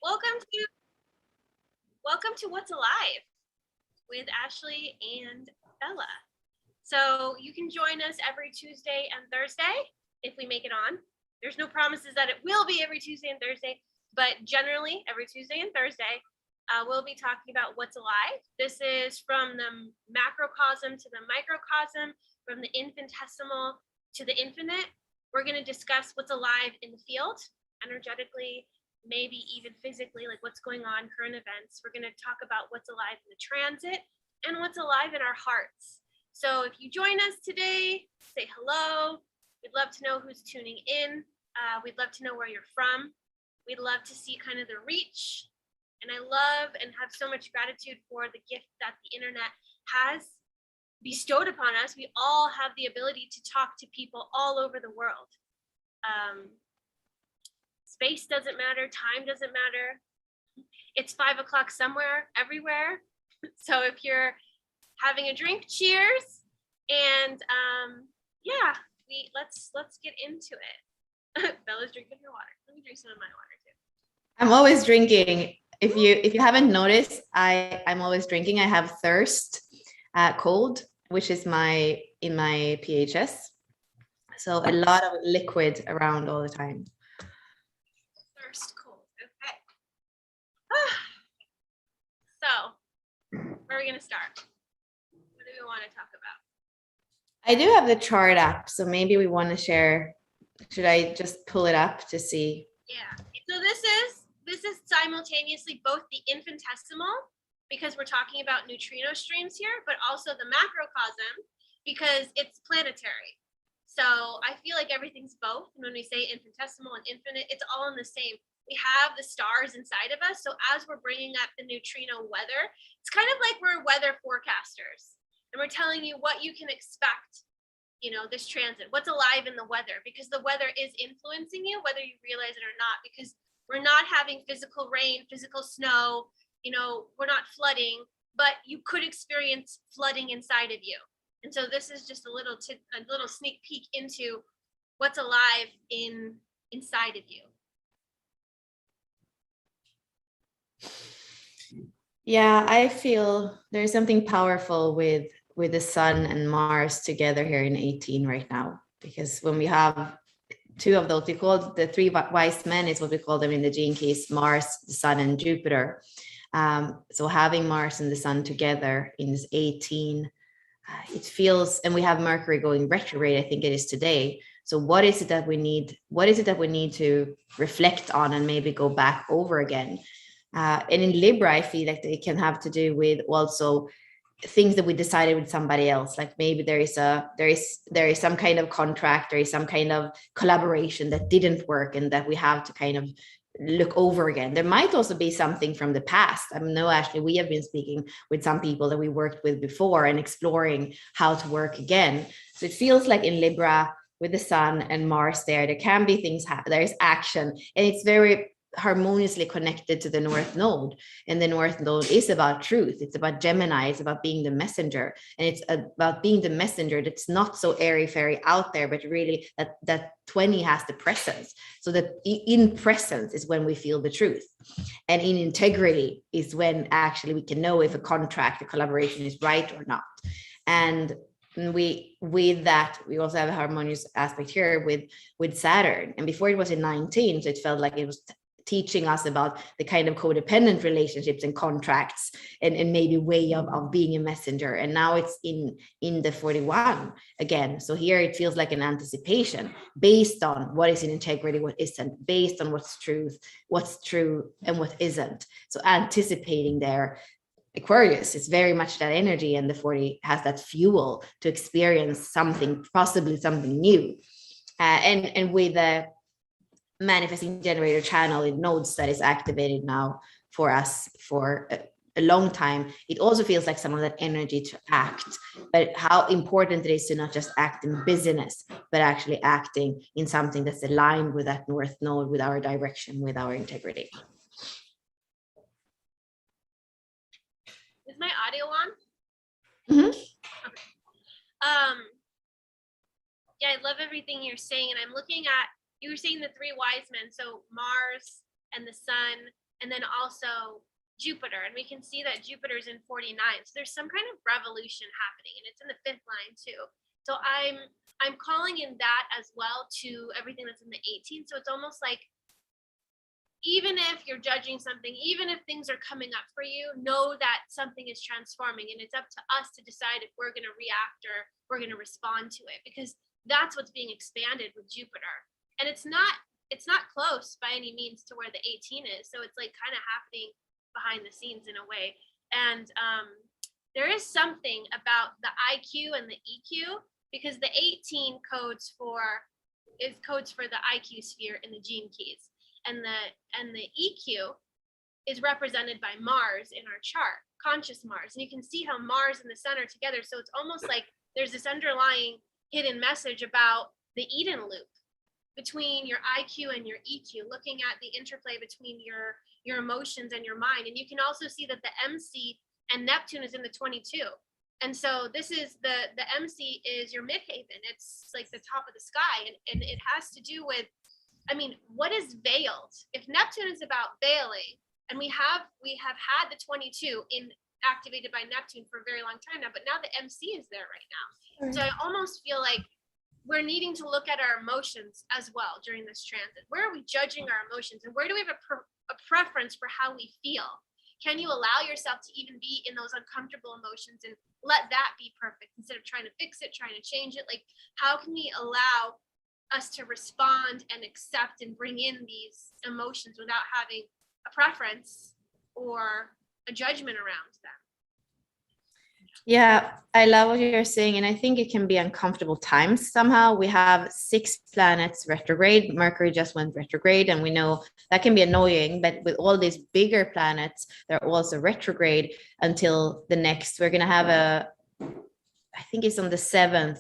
Welcome to What's Alive with Ashley and Bella. So you can join us every Tuesday and Thursday if we make it on. There's no promises that it will be every Tuesday and Thursday, but generally every Tuesday and Thursday, we'll be talking about what's alive. This is from the macrocosm to the microcosm, from the infinitesimal to the infinite. We're going to discuss what's alive in the field, energetically, maybe even physically, like what's going on, current events. We're going to talk about what's alive in the transit and what's alive in our hearts. So if you join us today, say hello. We'd love to know who's tuning in. We'd love to know where you're from. We'd love to see kind of the reach. And I love and have so much gratitude for the gift that the internet has bestowed upon us. We all have the ability to talk to people all over the world. Space doesn't matter, time doesn't matter. It's 5 o'clock somewhere, everywhere. So if you're having a drink, cheers. And yeah, let's get into it. Bella's drinking her water. Let me drink some of my water too. I'm always drinking. If you haven't noticed, I'm always drinking. I have thirst, cold, which is in my PHS. So a lot of liquid around all the time. Thirst cold. Okay. So where are we gonna start? What do we want to talk about? I do have the chart app, so maybe we want to share. Should I just pull it up to see? Yeah. So this is simultaneously both the infinitesimal, because we're talking about neutrino streams here, but also the macrocosm because it's planetary. So I feel like everything's both. And when we say infinitesimal and infinite, it's all in the same. We have the stars inside of us. So as we're bringing up the neutrino weather, it's kind of like we're weather forecasters. And we're telling you what you can expect, this transit, what's alive in the weather, because the weather is influencing you, whether you realize it or not, because we're not having physical rain, physical snow, we're not flooding, but you could experience flooding inside of you. And so this is just a little sneak peek into what's alive inside of you. Yeah, I feel there's something powerful with the sun and Mars together here in 18 right now, because when we have two of those, we call the three wise men is what we call them in the gene keys: Mars, the sun, and Jupiter. So having Mars and the sun together in this 18, it feels, and we have Mercury going retrograde, I think it is today. So what is it that we need? What is it that we need to reflect on and maybe go back over again? And in Libra, I feel like it can have to do with also things that we decided with somebody else. Like maybe there is some kind of contract, there is some kind of collaboration that didn't work and that we have to kind of look over again. There might also be something from the past. I know, Ashley, we have been speaking with some people that we worked with before and exploring how to work again. So it feels like in Libra with the sun and Mars there can be things, there's action, and it's very harmoniously connected to the North Node. And the North Node is about truth. It's about Gemini. It's about being the messenger. And it's about being the messenger that's not so airy-fairy out there, but really that 20 has the presence. So that in presence is when we feel the truth. And in integrity is when actually we can know if a contract, a collaboration is right or not. And with that, we also have a harmonious aspect here with Saturn. And before it was in 19, so it felt like it was teaching us about the kind of codependent relationships and contracts and maybe way of being a messenger. And now it's in the 41 again. So here it feels like an anticipation based on what is in integrity, what isn't, based on what's true and what isn't. So anticipating there. Aquarius is very much that energy, and the 40 has that fuel to experience something, possibly something new. And with the manifesting generator channel in nodes that is activated now for us for a long time, it also feels like some of that energy to act, but how important it is to not just act in business, but actually acting in something that's aligned with that North Node, with our direction, with our integrity. Is my audio on? Mm-hmm. Okay. Yeah, I love everything you're saying, and I'm looking at, you were saying the three wise men, so Mars and the sun and then also Jupiter. And we can see that Jupiter's in 49. So there's some kind of revolution happening, and it's in the 5th line too. So I'm calling in that as well to everything that's in the 18th. So it's almost like, even if you're judging something, even if things are coming up for you, know that something is transforming, and it's up to us to decide if we're going to react or we're going to respond to it, because that's what's being expanded with Jupiter. And it's not close by any means to where the 18 is. So it's like kind of happening behind the scenes in a way. And there is something about the IQ and the EQ, because the 18 codes for the IQ sphere in the gene keys. And the EQ is represented by Mars in our chart, conscious Mars. And you can see how Mars and the sun are together. So it's almost like there's this underlying hidden message about the Eden loop between your IQ and your EQ, looking at the interplay between your emotions and your mind. And you can also see that the MC and Neptune is in the 22. And so this is the MC is your midhaven. It's like the top of the sky. And it has to do with, I mean, what is veiled? If Neptune is about veiling, and we have had the 22 activated by Neptune for a very long time now, but now the MC is there right now. So I almost feel like we're needing to look at our emotions as well during this transit. Where are we judging our emotions, and where do we have a preference for how we feel? Can you allow yourself to even be in those uncomfortable emotions and let that be perfect instead of trying to fix it, trying to change it? Like, how can we allow us to respond and accept and bring in these emotions without having a preference or a judgment around them? Yeah, I love what you're saying. And I think it can be uncomfortable times. Somehow we have 6 planets retrograde. Mercury just went retrograde, and we know that can be annoying. But with all these bigger planets, they're also retrograde until the next. We're going to have I think it's on the 7th.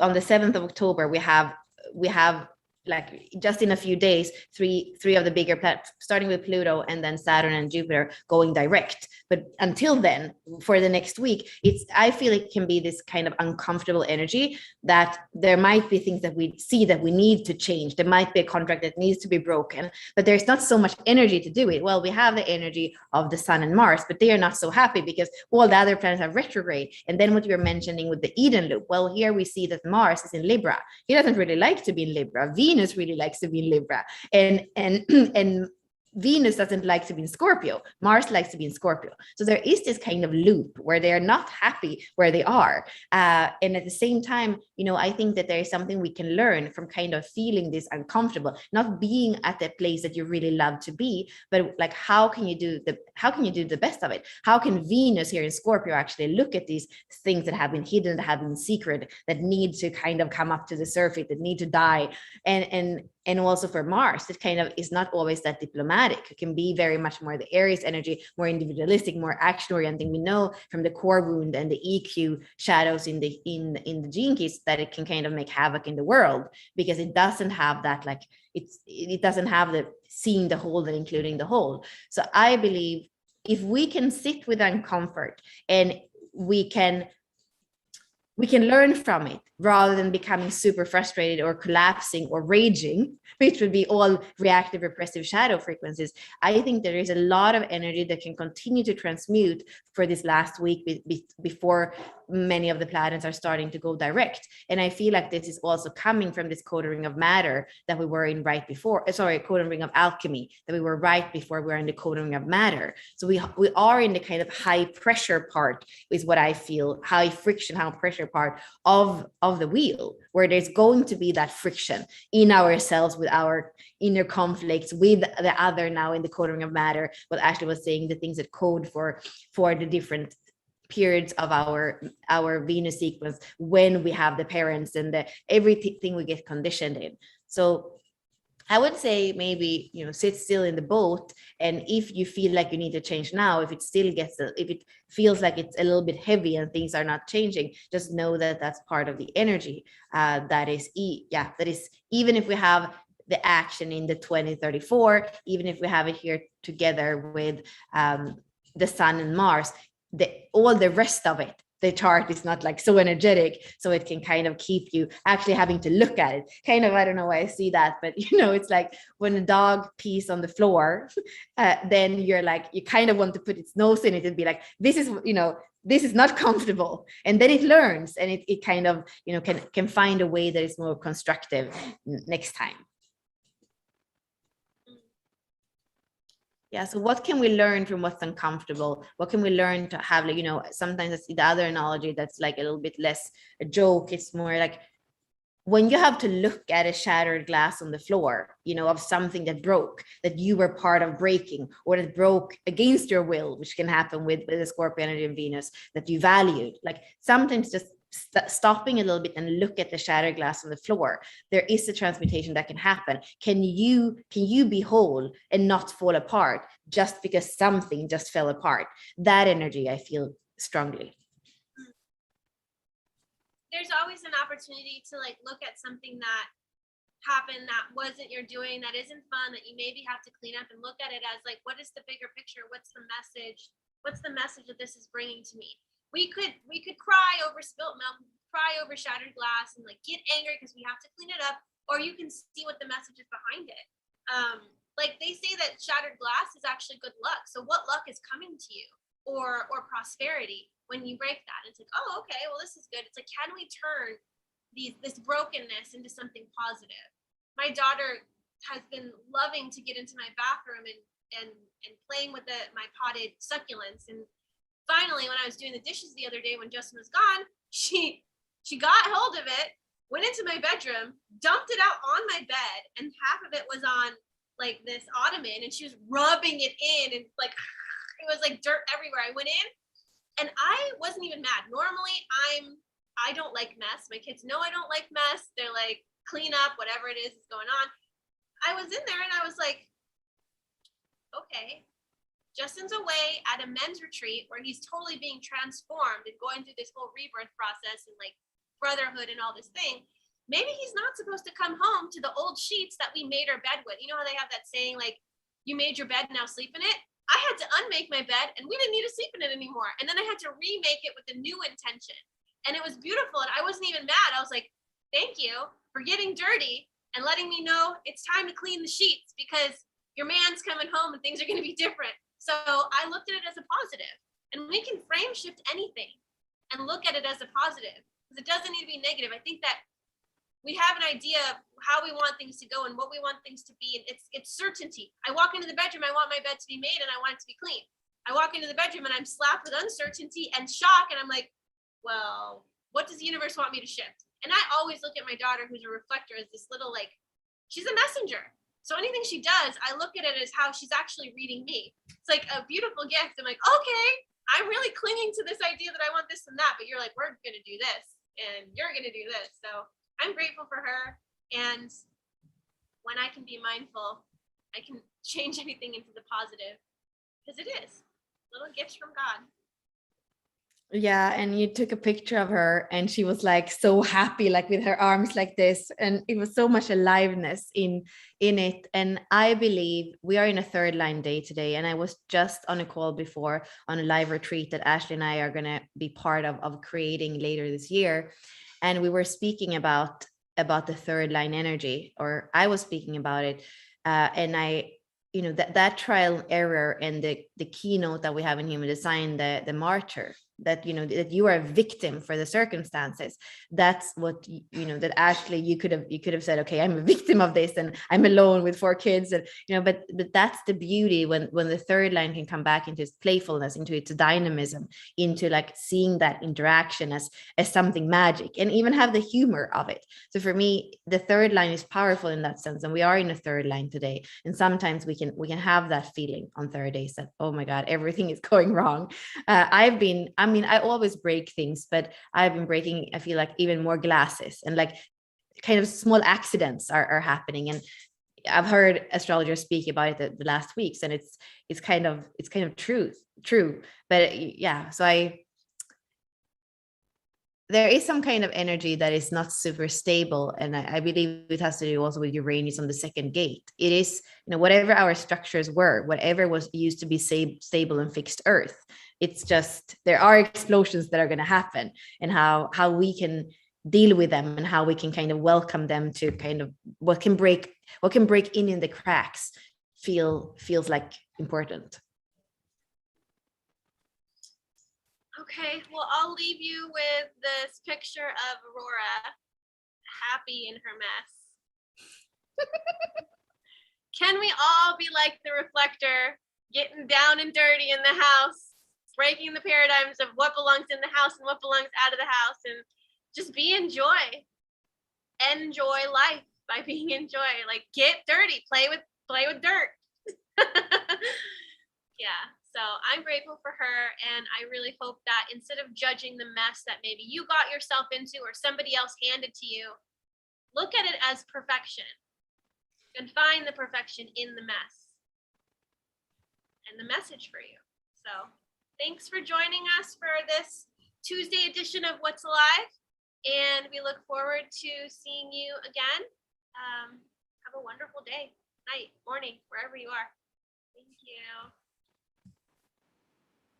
On the 7th of October, we have like just in a few days, three of the bigger planets, starting with Pluto and then Saturn and Jupiter going direct. But until then, for the next week, I feel it can be this kind of uncomfortable energy that there might be things that we see that we need to change. There might be a contract that needs to be broken, but there's not so much energy to do it. Well, we have the energy of the Sun and Mars, but they are not so happy because all the other planets are retrograde. And then what you're mentioning with the Eden loop, well, here we see that Mars is in Libra. He doesn't really like to be in Libra. Venus really likes to be in Libra, and Venus doesn't like to be in Scorpio. Mars likes to be in Scorpio. So there is this kind of loop where they're not happy where they are. And at the same time, I think that there is something we can learn from kind of feeling this uncomfortable, not being at the place that you really love to be, but like, how can you do the best of it? How can Venus here in Scorpio actually look at these things that have been hidden, that have been secret, that need to kind of come up to the surface, that need to die? And also for Mars, it kind of is not always that diplomatic. It can be very much more the Aries energy, more individualistic, more action oriented. We know from the core wound and the EQ shadows in the gene keys that it can kind of make havoc in the world, because it doesn't have that, like, it doesn't have the seeing the whole and including the whole. So I believe if we can sit with uncomfort and we can learn from it rather than becoming super frustrated or collapsing or raging, which would be all reactive, repressive shadow frequencies. I think there is a lot of energy that can continue to transmute for this last week before many of the planets are starting to go direct. And I feel like this is also coming from this codon ring of matter that we were in right before, codon ring of alchemy that we were right before we were in the codon ring of matter. So we are in the kind of high pressure part, is what I feel, high friction, high pressure part of the wheel, where there's going to be that friction in ourselves with our inner conflicts with the other now in the codon ring of matter. What Ashley was saying, the things that code for the different periods of our Venus sequence when we have the parents and everything we get conditioned in. So I would say maybe, sit still in the boat. And if you feel like you need to change now, if it feels like it's a little bit heavy and things are not changing, just know that that's part of the energy. That is, even if we have the action in the 2034, even if we have it here together with the Sun and Mars, all the rest of it the chart is not like so energetic, so it can kind of keep you actually having to look at it. Kind of, I don't know why I see that, but it's like when a dog pees on the floor, then you're like, you kind of want to put its nose in it and be like, this is not comfortable, and then it learns, and it kind of can find a way that is more constructive next time. Yeah. So what can we learn from what's uncomfortable? What can we learn to have, like, sometimes I see the other analogy that's like a little bit less a joke. It's more like when you have to look at a shattered glass on the floor, of something that broke, that you were part of breaking, or that broke against your will, which can happen with the Scorpio energy and Venus, that you valued. Like sometimes just stopping a little bit and look at the shattered glass on the floor, there is a transmutation that can happen. Can you be whole and not fall apart just because something just fell apart? That energy I feel strongly. There's always an opportunity to like look at something that happened that wasn't your doing, that isn't fun, that you maybe have to clean up, and look at it as like, what is the bigger picture? What's the message? What's the message that this is bringing to me? We could cry over spilt milk, cry over shattered glass, and like get angry because we have to clean it up, or you can see what the message is behind it. Like they say that shattered glass is actually good luck. So what luck is coming to you, or prosperity when you break that? It's like, oh, okay, well, this is good. It's like, can we turn this brokenness into something positive? My daughter has been loving to get into my bathroom and playing with my potted succulents. And finally, when I was doing the dishes the other day when Justin was gone, she got hold of it, went into my bedroom, dumped it out on my bed, and half of it was on like this ottoman, and she was rubbing it in, and like it was like dirt everywhere. I went in, and I wasn't even mad. Normally, I don't like mess. My kids know I don't like mess. They're like, clean up, whatever it is going on. I was in there and I was like, okay, Justin's away at a men's retreat where he's totally being transformed and going through this whole rebirth process and like brotherhood and all this thing. Maybe he's not supposed to come home to the old sheets that we made our bed with. You know how they have that saying, like, you made your bed, now sleep in it? I had to unmake my bed, and we didn't need to sleep in it anymore. And then I had to remake it with a new intention. And it was beautiful. And I wasn't even mad. I was like, thank you for getting dirty and letting me know it's time to clean the sheets, because your man's coming home and things are going to be different. So I looked at it as a positive, and we can frame shift anything and look at it as a positive, because it doesn't need to be negative. I think that we have an idea of how we want things to go and what we want things to be. And it's certainty. I walk into the bedroom, I want my bed to be made, and I want it to be clean. I walk into the bedroom and I'm slapped with uncertainty and shock. And I'm like, well, what does the universe want me to shift? And I always look at my daughter, who's a reflector, as this little, like, she's a messenger. So anything she does, I look at it as how she's actually reading me. It's like a beautiful gift. I'm like, okay, I'm really clinging to this idea that I want this and that, but you're like, we're going to do this and you're going to do this. So I'm grateful for her. And when I can be mindful, I can change anything into the positive, because it is little gifts from God. Yeah, and you took a picture of her and she was like so happy, like with her arms like this, and it was so much aliveness in it. And I believe we are in a third line day today, and I was just on a call before on a live retreat that Ashley and I are going to be part of creating later this year, and we were speaking about the third line energy, or I was speaking about it, and I that trial and error, and the keynote that we have in human design, the martyr, that that you are a victim for the circumstances. That's what that actually you could have said, okay, I'm a victim of this and I'm alone with 4 kids, and but that's the beauty when the third line can come back into its playfulness, into its dynamism, into like seeing that interaction as something magic, and even have the humor of it. So for me, the third line is powerful in that sense, and we are in a third line today, and sometimes we can have that feeling on third days that, oh my God, everything is going wrong. I always break things, but I've been breaking, I feel like, even more glasses, and like kind of small accidents are happening. And I've heard astrologers speak about it the last weeks, and it's kind of true. But yeah, so there is some kind of energy that is not super stable. And I believe it has to do also with Uranus on the second gate. It is, whatever our structures were, whatever was used to be stable and fixed earth, It's just there are explosions that are going to happen, and how we can deal with them and how we can kind of welcome them to kind of what can break in the cracks feels like important. Okay, well, I'll leave you with this picture of Aurora, happy in her mess. Can we all be like the reflector, getting down and dirty in the house, breaking the paradigms of what belongs in the house and what belongs out of the house, and just be in joy. Enjoy life by being in joy. Like, get dirty, play with dirt. Yeah, so I'm grateful for her, and I really hope that instead of judging the mess that maybe you got yourself into or somebody else handed to you, look at it as perfection and find the perfection in the mess and the message for you. So thanks for joining us for this Tuesday edition of What's Alive, and we look forward to seeing you again. Have a wonderful day, night, morning, wherever you are. Thank you.